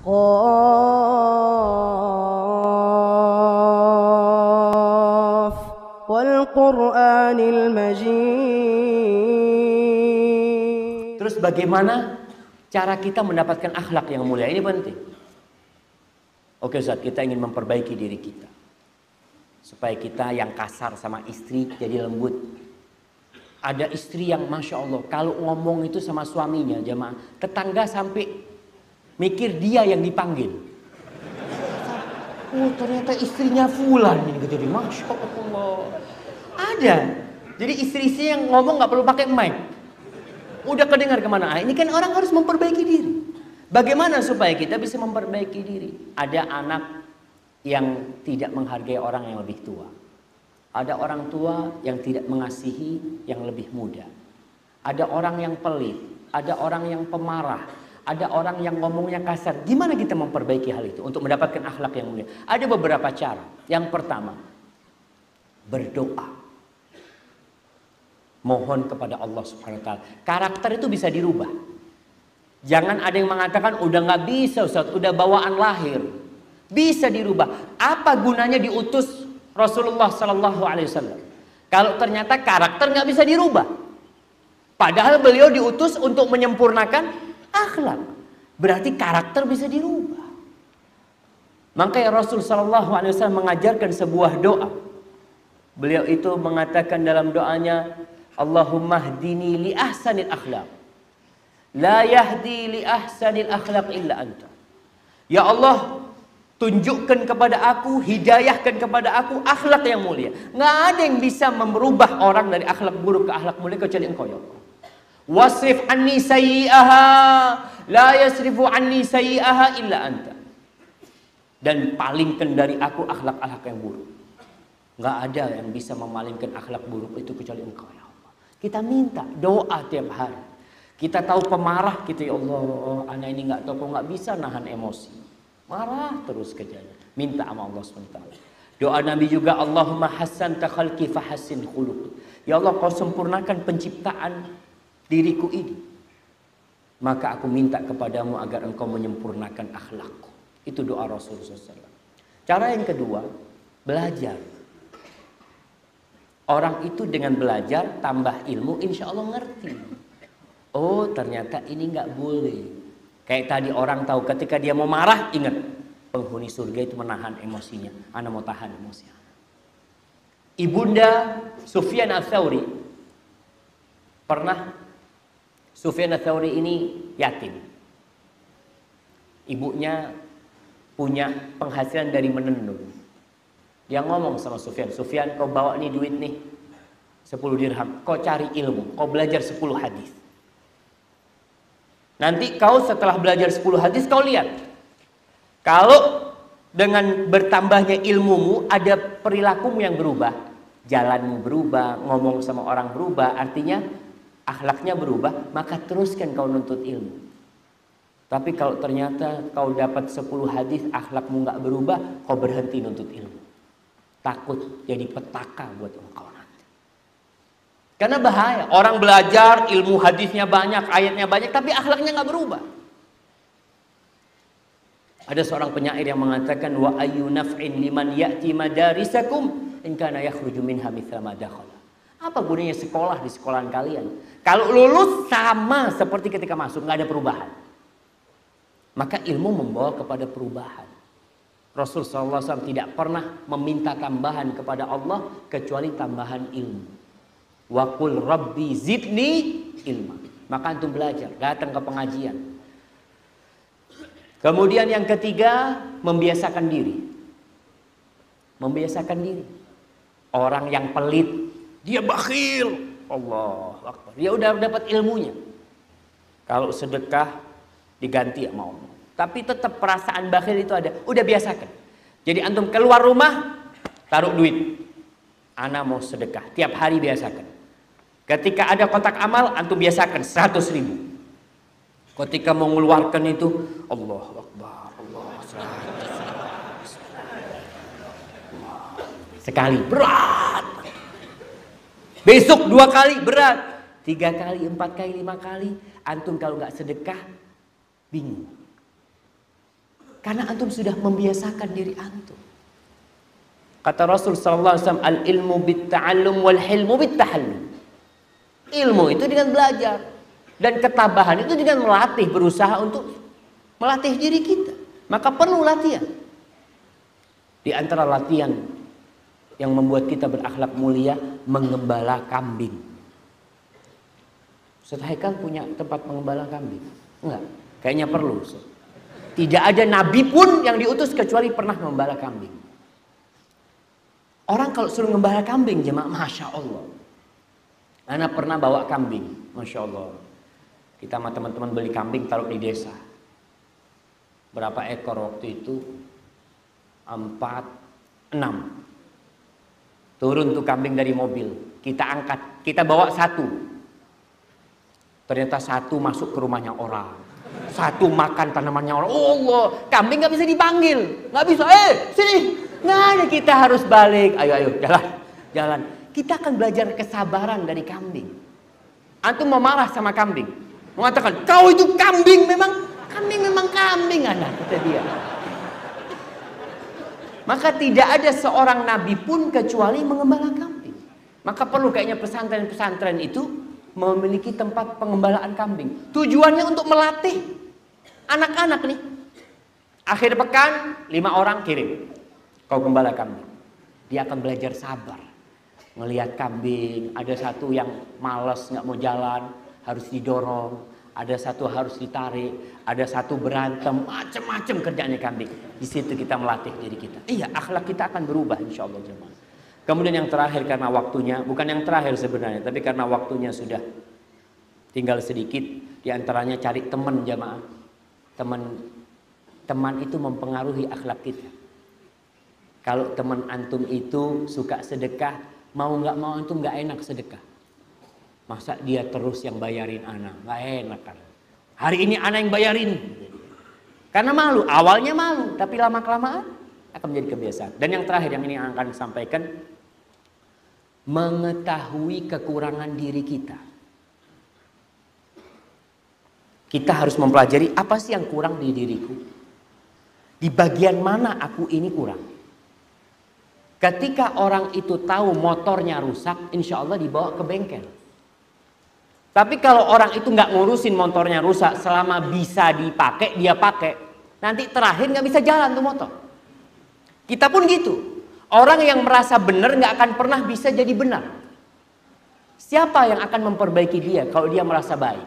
Qaf wal Qur'anil Majid. Terus bagaimana cara kita mendapatkan akhlak yang mulia? Ini penting. Oke Ustaz, kita ingin memperbaiki diri kita supaya kita yang kasar sama istri jadi lembut. Ada istri yang Masya Allah, kalau ngomong itu sama suaminya, jemaah, tetangga sampai mikir dia yang dipanggil. Oh ternyata istrinya fulan ini, jadi Masya Allah. Ada. Jadi istri-istri yang ngomong nggak perlu pakai mic. Udah kedengar kemana. Ini kan orang harus memperbaiki diri. Bagaimana supaya kita bisa memperbaiki diri? Ada anak yang tidak menghargai orang yang lebih tua. Ada orang tua yang tidak mengasihi yang lebih muda. Ada orang yang pelit. Ada orang yang pemarah. Ada orang yang ngomongnya kasar. Gimana kita memperbaiki hal itu untuk mendapatkan akhlak yang mulia? Ada beberapa cara. Yang pertama, berdoa. Mohon kepada Allah Subhanahu wa taala. Karakter itu bisa dirubah. Jangan ada yang mengatakan udah nggak bisa Ustaz, udah bawaan lahir. Bisa dirubah. Apa gunanya diutus Rasulullah Sallallahu Alaihi Wasallam kalau ternyata karakter nggak bisa dirubah? Padahal beliau diutus untuk menyempurnakan akhlak. Berarti karakter bisa dirubah. Makanya Rasul Sallallahu Alaihi Wasallam mengajarkan sebuah doa. Beliau itu mengatakan dalam doanya, Allahumma hdini li ahsanil akhlaq. La yahdi li ahsanil akhlaq illa anta. Ya Allah, tunjukkan kepada aku, hidayahkan kepada aku akhlak yang mulia. Nggak ada yang bisa merubah orang dari akhlak buruk ke akhlak mulia kecuali Engkau ya Allah. Wasrif anni sayyi'aha, la yasrifu anni sayyi'aha illa anta. Dan palingkan dari aku akhlak-akhlak yang buruk. Nggak ada yang bisa memalingkan akhlak buruk itu kecuali Engkau ya Allah. Kita minta doa tiap hari. Kita tahu pemarah kita, ya Allah, anak ini nggak tahu kok nggak bisa nahan emosi. Marah terus kerjanya. Minta sama Allah SWT. Doa Nabi juga, Allahumma hassanta khalqi fahassin khuluqi. Ya Allah, kau sempurnakan penciptaan diriku ini. Maka aku minta kepadamu agar engkau menyempurnakan akhlakku. Itu doa Rasulullah SAW. Cara yang kedua, belajar. Orang itu dengan belajar, tambah ilmu, insya Allah ngerti. Oh ternyata ini nggak boleh. Kayak tadi orang tahu ketika dia mau marah, ingat penghuni surga itu menahan emosinya. Ana mau tahan emosi. Ibunda Sufyan Ats-Tsauri pernah. Sufyan Ats-Tsauri ini yatim. Ibunya punya penghasilan dari menenun. Dia ngomong sama Sufyan, Sufyan kau bawa nih duit nih 10 dirham. Kau cari ilmu, kau belajar 10 hadis. Nanti kau setelah belajar 10 hadis kau lihat. Kalau dengan bertambahnya ilmumu ada perilakumu yang berubah. Jalanmu berubah, ngomong sama orang berubah. Artinya akhlaknya berubah. Maka teruskan kau nuntut ilmu. Tapi kalau ternyata kau dapat 10 hadis akhlakmu nggak berubah, kau berhenti nuntut ilmu. Takut jadi petaka buat engkau. Karena bahaya. Orang belajar, ilmu hadisnya banyak, ayatnya banyak, tapi akhlaknya nggak berubah. Ada seorang penyair yang mengatakan, wa ayyu naf'in liman ya'ti madarisakum in kana yakhruju minha mithla ma dakhala. Apa gunanya sekolah di sekolahan kalian? Kalau lulus sama seperti ketika masuk, nggak ada perubahan. Maka ilmu membawa kepada perubahan. Rasulullah SAW tidak pernah meminta tambahan kepada Allah kecuali tambahan ilmu. Wa qul rabbi zidni ilma. Maka antum belajar, datang ke pengajian. Kemudian yang ketiga, membiasakan diri. Membiasakan diri. Orang yang pelit, dia bakhil. Allah Akbar. Dia udah dapat ilmunya. Kalau sedekah diganti sama Allah. Tapi tetap perasaan bakhil itu ada. Udah biasakan. Jadi antum keluar rumah, taruh duit. Ana mau sedekah. Tiap hari biasakan. Ketika ada kotak amal, antum biasakan 100.000. Ketika mau mengeluarkan itu, Allah Akbar, Allah. Sekali berat. Besok 2 kali berat. 3 kali, 4 kali, 5 kali. Antum kalau nggak sedekah, bingung. Karena antum sudah membiasakan diri antum. Kata Rasul sallallahu alaihi wasallam, al-ilmu bit-ta'allum wal hilmu bit-tahallum. Ilmu itu dengan belajar, dan ketabahan itu dengan melatih, berusaha untuk melatih diri kita. Maka perlu latihan. Di antara latihan yang membuat kita berakhlak mulia, mengembala kambing. Ustaz Haikal punya tempat mengembala kambing? Enggak, kayaknya perlu. Ustaz. Tidak ada nabi pun yang diutus kecuali pernah mengembala kambing. Orang kalau suruh ngembala kambing, jemaah, Masya Allah. Ana pernah bawa kambing, Masya Allah. Kita sama teman-teman beli kambing, taruh di desa. Berapa ekor waktu itu? 4, 6. Turun tuh kambing dari mobil. Kita angkat, kita bawa 1. Ternyata 1 masuk ke rumahnya orang. 1 makan tanamannya orang. Oh Allah, kambing gak bisa dipanggil. Gak bisa, sini. Nggak ada, kita harus balik. Ayo, jalan. Kita akan belajar kesabaran dari kambing. Antum mau marah sama kambing, mengatakan, kau itu kambing memang kambing, anak kata dia. Maka tidak ada seorang nabi pun kecuali mengembala kambing. Maka perlu kayaknya pesantren-pesantren itu memiliki tempat pengembalaan kambing. Tujuannya untuk melatih anak-anak nih. Akhir pekan 5 orang kirim. Kau gembala kambing, dia akan belajar sabar. Ngelihat kambing, ada 1 yang malas nggak mau jalan, harus didorong. Ada 1 harus ditarik, ada 1 berantem, macam-macam kerjaannya kambing. Di situ kita melatih diri kita. Iya, akhlak kita akan berubah insya Allah jemaah. Kemudian yang terakhir, karena waktunya, bukan yang terakhir sebenarnya, tapi karena waktunya sudah tinggal sedikit, diantaranya cari teman jemaah. Teman itu mempengaruhi akhlak kita. Kalau teman antum itu suka sedekah, mau nggak mau antum nggak enak sedekah. Masa dia terus yang bayarin ana, nggak enak kan? Hari ini ana yang bayarin, karena malu. Awalnya malu, tapi lama kelamaan akan menjadi kebiasaan. Dan yang terakhir yang ini akan sampaikan, mengetahui kekurangan diri kita. Kita harus mempelajari apa sih yang kurang di diriku. Di bagian mana aku ini kurang. Ketika orang itu tahu motornya rusak, insya Allah dibawa ke bengkel. Tapi kalau orang itu nggak ngurusin motornya rusak, selama bisa dipakai, dia pakai. Nanti terakhir nggak bisa jalan tuh motor. Kita pun gitu. Orang yang merasa benar nggak akan pernah bisa jadi benar. Siapa yang akan memperbaiki dia kalau dia merasa baik?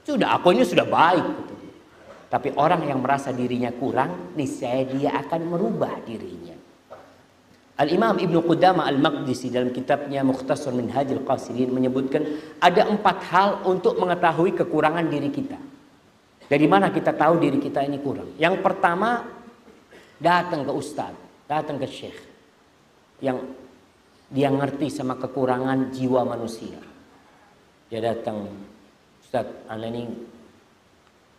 Sudah, aku ini sudah baik. Tapi orang yang merasa dirinya kurang, niscaya dia akan merubah dirinya. Al-Imam Ibnu Qudamah Al-Maqdisi dalam kitabnya Mukhtasar Minhajul Qasidin menyebutkan ada 4 hal untuk mengetahui kekurangan diri kita. Dari mana kita tahu diri kita ini kurang? Yang pertama, datang ke ustaz, datang ke syekh yang dia ngerti sama kekurangan jiwa manusia. Dia datang, Ustaz, ana ini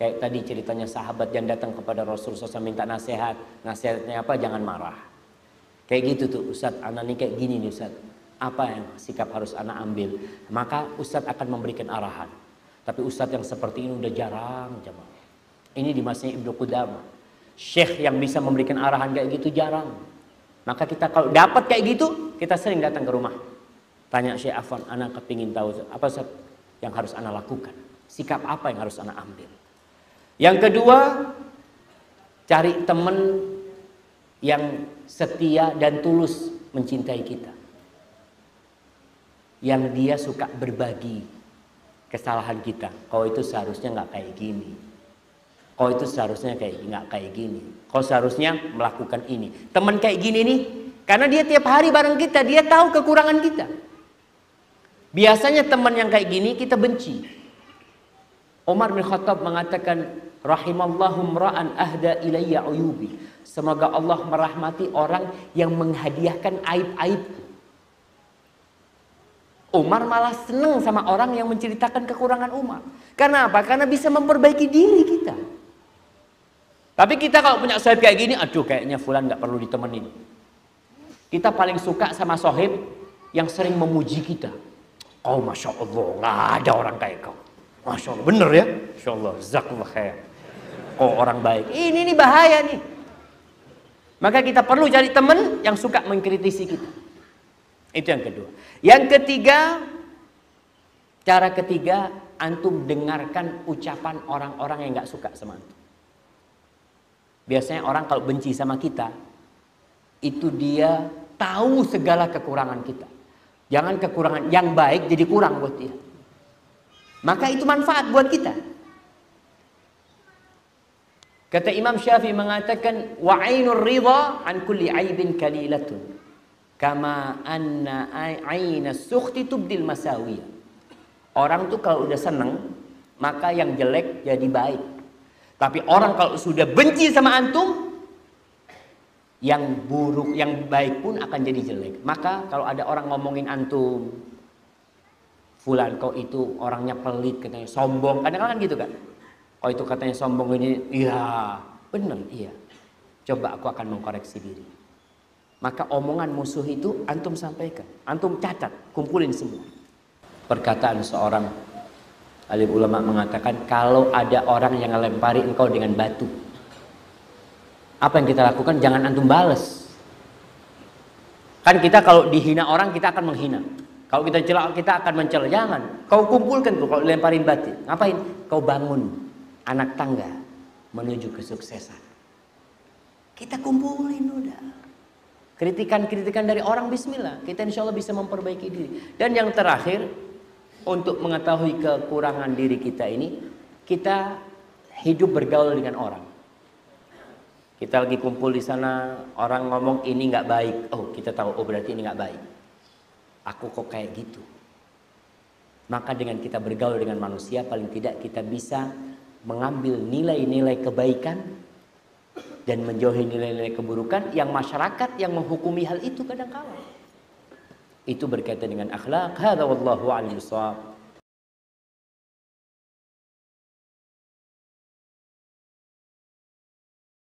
kayak tadi ceritanya sahabat yang datang kepada Rasulullah SAW minta nasihat. Nasihatnya apa? Jangan marah. Kayak gitu tuh, Ustaz, anak ini kayak gini nih Ustaz. Apa yang sikap harus anak ambil? Maka Ustaz akan memberikan arahan. Tapi Ustaz yang seperti ini udah jarang jemaah. Ini di masanya Ibnu Qudamah. Syekh yang bisa memberikan arahan kayak gitu jarang. Maka kita kalau dapat kayak gitu, kita sering datang ke rumah. Tanya Syekh Afwan, anak kepingin tahu apa Ustaz yang harus anak lakukan. Sikap apa yang harus anak ambil. Yang kedua, cari teman yang setia dan tulus mencintai kita. Yang dia suka berbagi kesalahan kita. Kau itu seharusnya nggak kayak gini. Kau itu seharusnya nggak kayak gini. Kau seharusnya melakukan ini. Teman kayak gini nih, karena dia tiap hari bareng kita, dia tahu kekurangan kita. Biasanya teman yang kayak gini kita benci. Umar bin Khattab mengatakan, rahimallahu mra'an ahda ilayya uyubi. Semoga Allah merahmati orang yang menghadiahkan aib-aib. Umar malah senang sama orang yang menceritakan kekurangan Umar. Karena apa? Karena bisa memperbaiki diri kita. Tapi kita kalau punya sohib kayak gini, aduh kayaknya fulan gak perlu ditemenin. Kita paling suka sama sohib yang sering memuji kita. Oh Masya Allah, gak ada orang kayak kau. Masya Allah, bener ya? Masya Allah, jazakallah khair. kok orang baik. Ini nih bahaya nih. Maka kita perlu cari teman yang suka mengkritisi kita. Itu yang kedua. Yang ketiga, cara ketiga, antum dengarkan ucapan orang-orang yang gak suka sama antum. Biasanya orang kalau benci sama kita, itu dia tahu segala kekurangan kita. Jangan kekurangan yang baik jadi kurang buat dia. Maka itu manfaat buat kita. Kata Imam Syafi'i mengatakan, wa ainur ridha an kulli aibin kalilatun, kama anna aina sukhti tubdil masawiyah. Orang tuh kalau udah seneng, maka yang jelek jadi baik. Tapi orang kalau sudah benci sama antum, yang buruk, yang baik pun akan jadi jelek. Maka kalau ada orang ngomongin antum, fulan kau itu orangnya pelit, katanya sombong, kadang-kadang gitu kan. Oh itu katanya sombong ini, iya bener, iya. Coba aku akan mengkoreksi diri. Maka omongan musuh itu antum sampaikan, antum catat, kumpulin semua. Perkataan seorang alim ulama mengatakan, kalau ada orang yang melempari engkau dengan batu, apa yang kita lakukan? Jangan antum bales. Kan kita kalau dihina orang kita akan menghina. Kalau kita celak kita akan mencela. Jangan. Kau kumpulkan tuh kalau lemparin batu. Ngapain? Kau bangun anak tangga menuju kesuksesan. Kita kumpulin udah. Kritikan-kritikan dari orang bismillah. Kita insya Allah bisa memperbaiki diri. Dan yang terakhir, untuk mengetahui kekurangan diri kita ini, kita hidup bergaul dengan orang. Kita lagi kumpul di sana, orang ngomong ini nggak baik. Oh, kita tahu, oh berarti ini nggak baik. Aku kok kayak gitu. Maka dengan kita bergaul dengan manusia, paling tidak kita bisa mengambil nilai-nilai kebaikan dan menjauhi nilai-nilai keburukan yang masyarakat yang menghukumi hal itu kadang-kala. Itu berkaitan dengan akhlak. Hadza wallahu a'lam bishawab.